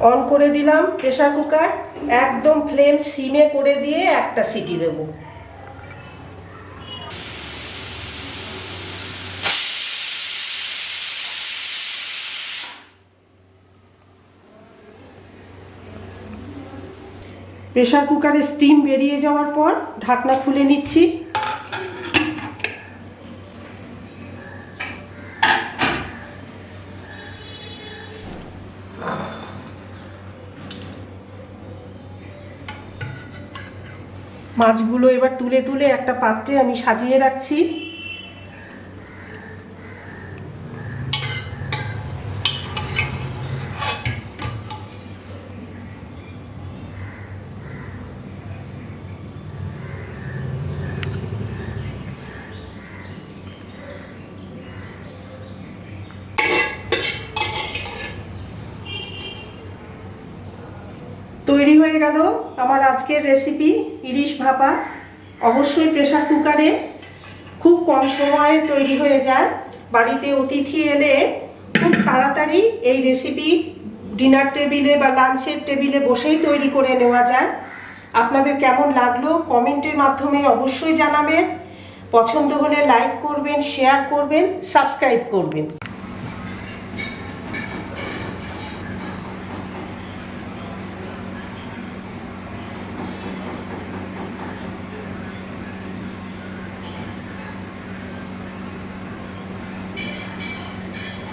On করে দিলাম pressure cooker, একদম ফ্লেম সিমে করে দিয়ে একটা সিটি দেব। প্রেসার কুকারে স্টিম বেরিয়ে যাওয়ার পর ঢাকনা খুলে নিচ্ছি। মাছগুলো এবার তুলে তুলে একটা পাত্রে আমি সাজিয়ে রাখছি। তৈরি হয়ে গেল আমার আজকের রেসিপি ইলিশ ভাপা। অবশ্যই প্রেসার কুকারে খুব কম সময়ে তৈরি হয়ে যায়। বাড়িতে অতিথি এলে খুব তাড়াতাড়ি এই রেসিপি ডিনার টেবিলে বা লাঞ্চের টেবিলে বসেই তৈরি করে নেওয়া যায়। আপনাদের কেমন লাগলো কমেন্টের মাধ্যমে অবশ্যই জানাবেন। পছন্দ হলে লাইক করবেন, শেয়ার করবেন, সাবস্ক্রাইব করবেন।